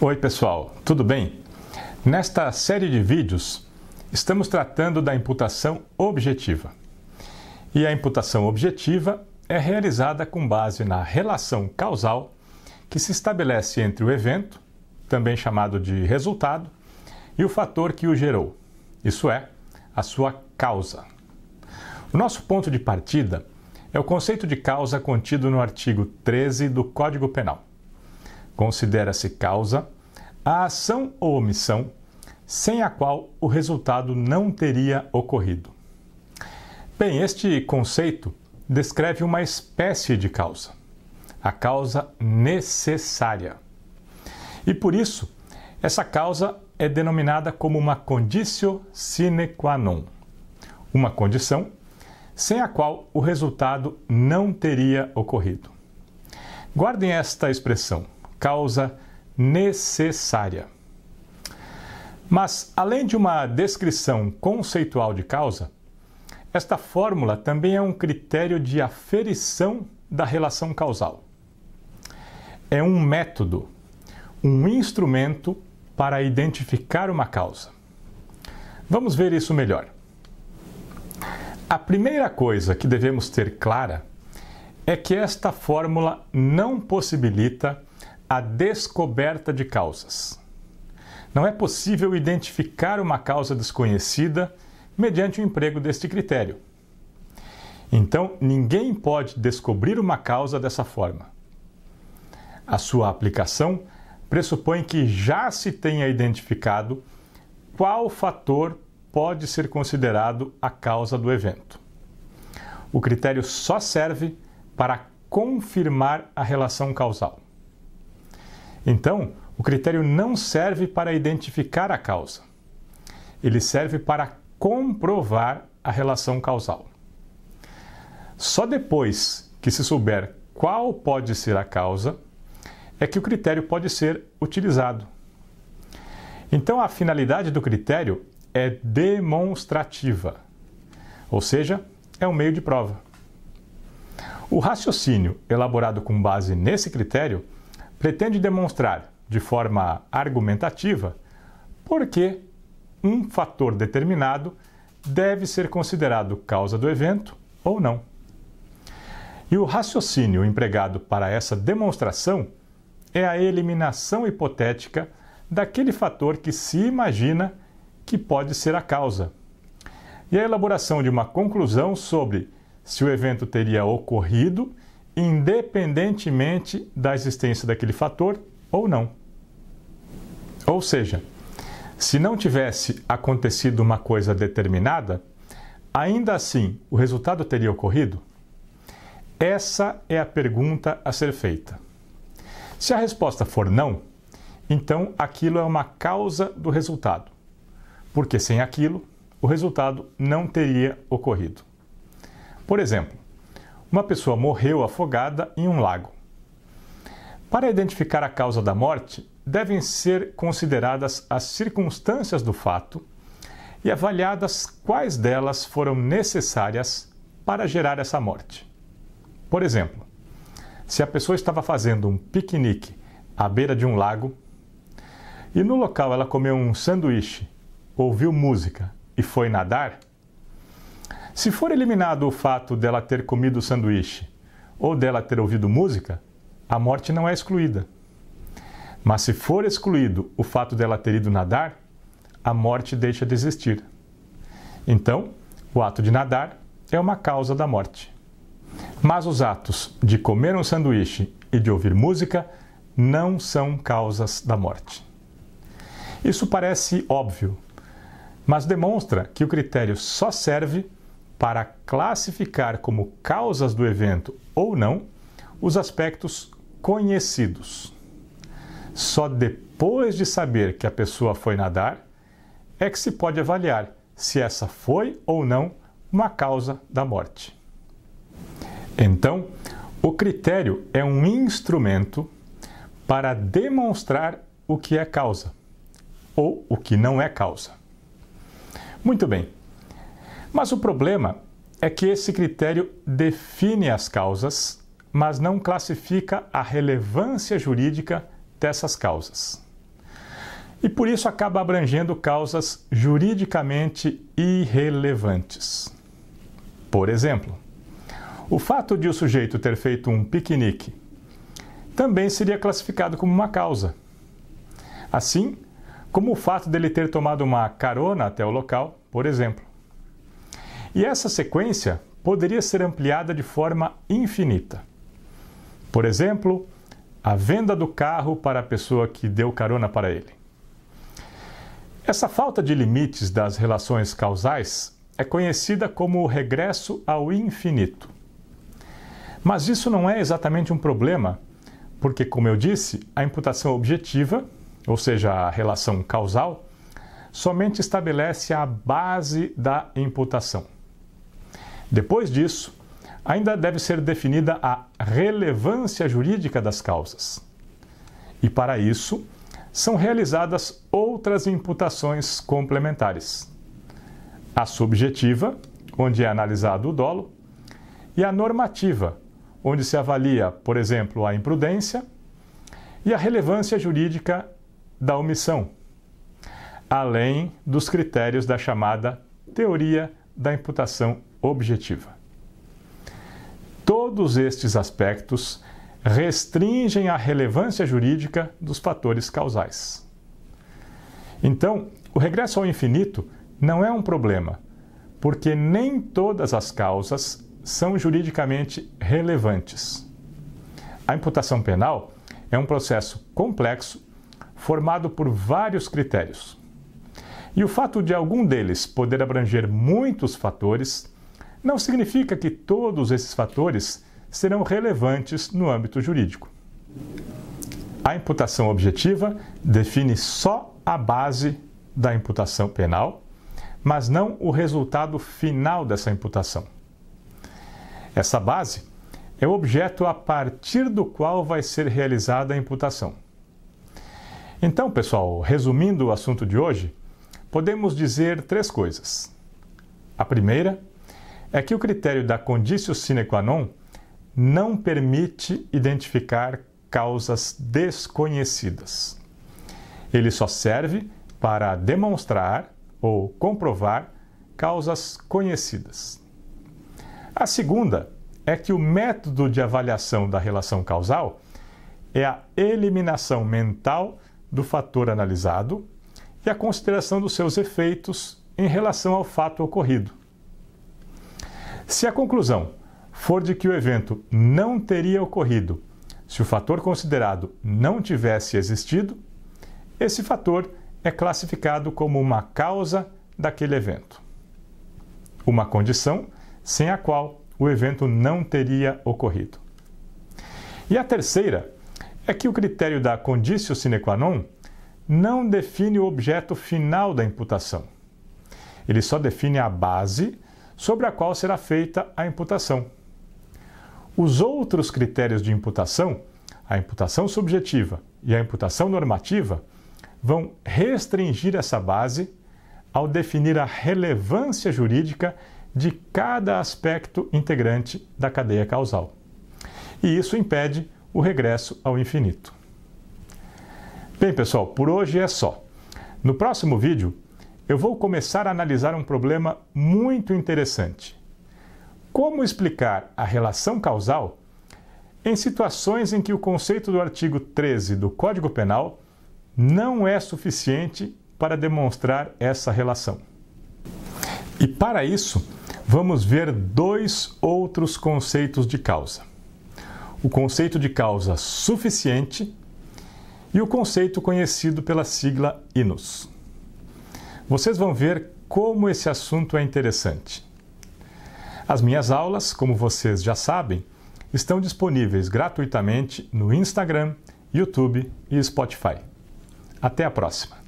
Oi pessoal, tudo bem? Nesta série de vídeos, estamos tratando da imputação objetiva. E a imputação objetiva é realizada com base na relação causal que se estabelece entre o evento, também chamado de resultado, e o fator que o gerou, isso é, a sua causa. O nosso ponto de partida é o conceito de causa contido no artigo 13 do Código Penal. Considera-se causa a ação ou omissão sem a qual o resultado não teria ocorrido. Bem, este conceito descreve uma espécie de causa, a causa necessária. E por isso, essa causa é denominada como uma conditio sine qua non, uma condição sem a qual o resultado não teria ocorrido. Guardem esta expressão, causa necessária. Mas, além de uma descrição conceitual de causa, esta fórmula também é um critério de aferição da relação causal. É um método, um instrumento para identificar uma causa. Vamos ver isso melhor. A primeira coisa que devemos ter clara é que esta fórmula não possibilita a descoberta de causas. Não é possível identificar uma causa desconhecida mediante o emprego deste critério. Então, ninguém pode descobrir uma causa dessa forma. A sua aplicação pressupõe que já se tenha identificado qual fator pode ser considerado a causa do evento. O critério só serve para confirmar a relação causal. Então, o critério não serve para identificar a causa. Ele serve para comprovar a relação causal. Só depois que se souber qual pode ser a causa, é que o critério pode ser utilizado. Então, a finalidade do critério é demonstrativa, ou seja, é um meio de prova. O raciocínio elaborado com base nesse critério pretende demonstrar, de forma argumentativa, por que um fator determinado deve ser considerado causa do evento ou não. E o raciocínio empregado para essa demonstração é a eliminação hipotética daquele fator que se imagina que pode ser a causa, e a elaboração de uma conclusão sobre se o evento teria ocorrido independentemente da existência daquele fator ou não. Ou seja, se não tivesse acontecido uma coisa determinada, ainda assim o resultado teria ocorrido? Essa é a pergunta a ser feita. Se a resposta for não, então aquilo é uma causa do resultado, porque sem aquilo o resultado não teria ocorrido. Por exemplo, uma pessoa morreu afogada em um lago. Para identificar a causa da morte, devem ser consideradas as circunstâncias do fato e avaliadas quais delas foram necessárias para gerar essa morte. Por exemplo, se a pessoa estava fazendo um piquenique à beira de um lago e no local ela comeu um sanduíche, ouviu música e foi nadar, se for eliminado o fato dela ter comido o sanduíche ou dela ter ouvido música, a morte não é excluída. Mas se for excluído o fato dela ter ido nadar, a morte deixa de existir. Então, o ato de nadar é uma causa da morte. Mas os atos de comer um sanduíche e de ouvir música não são causas da morte. Isso parece óbvio, mas demonstra que o critério só serve para classificar como causas do evento ou não os aspectos conhecidos. Só depois de saber que a pessoa foi nadar é que se pode avaliar se essa foi ou não uma causa da morte. Então, o critério é um instrumento para demonstrar o que é causa ou o que não é causa. Muito bem. Mas o problema é que esse critério define as causas, mas não classifica a relevância jurídica dessas causas. e por isso acaba abrangendo causas juridicamente irrelevantes. Por exemplo, o fato de o sujeito ter feito um piquenique também seria classificado como uma causa. Assim como o fato dele ter tomado uma carona até o local, por exemplo. E essa sequência poderia ser ampliada de forma infinita. Por exemplo, a venda do carro para a pessoa que deu carona para ele. Essa falta de limites das relações causais é conhecida como o regresso ao infinito. Mas isso não é exatamente um problema, porque, como eu disse, a imputação objetiva, ou seja, a relação causal, somente estabelece a base da imputação. Depois disso, ainda deve ser definida a relevância jurídica das causas. E, para isso, são realizadas outras imputações complementares. A subjetiva, onde é analisado o dolo, e a normativa, onde se avalia, por exemplo, a imprudência, e a relevância jurídica da omissão, além dos critérios da chamada teoria da imputação objetiva. Todos estes aspectos restringem a relevância jurídica dos fatores causais. Então, o regresso ao infinito não é um problema, porque nem todas as causas são juridicamente relevantes. A imputação penal é um processo complexo formado por vários critérios. E o fato de algum deles poder abranger muitos fatores não significa que todos esses fatores serão relevantes no âmbito jurídico. A imputação objetiva define só a base da imputação penal, mas não o resultado final dessa imputação. Essa base é o objeto a partir do qual vai ser realizada a imputação. Então, pessoal, resumindo o assunto de hoje, podemos dizer 3 coisas. A primeira é que o critério da conditio sine qua non não permite identificar causas desconhecidas. Ele só serve para demonstrar ou comprovar causas conhecidas. A segunda é que o método de avaliação da relação causal é a eliminação mental do fator analisado e a consideração dos seus efeitos em relação ao fato ocorrido. Se a conclusão for de que o evento não teria ocorrido se o fator considerado não tivesse existido, esse fator é classificado como uma causa daquele evento. Uma condição sem a qual o evento não teria ocorrido. E a terceira é que o critério da conditio sine qua non não define o objeto final da imputação. Ele só define a base sobre a qual será feita a imputação. Os outros critérios de imputação, a imputação subjetiva e a imputação normativa, vão restringir essa base ao definir a relevância jurídica de cada aspecto integrante da cadeia causal. E isso impede o regresso ao infinito. Bem, pessoal, por hoje é só. No próximo vídeo, eu vou começar a analisar um problema muito interessante. Como explicar a relação causal em situações em que o conceito do artigo 13 do Código Penal não é suficiente para demonstrar essa relação. E para isso, vamos ver 2 outros conceitos de causa. O conceito de causa suficiente e o conceito conhecido pela sigla INUS. Vocês vão ver como esse assunto é interessante. As minhas aulas, como vocês já sabem, estão disponíveis gratuitamente no Instagram, YouTube e Spotify. Até a próxima!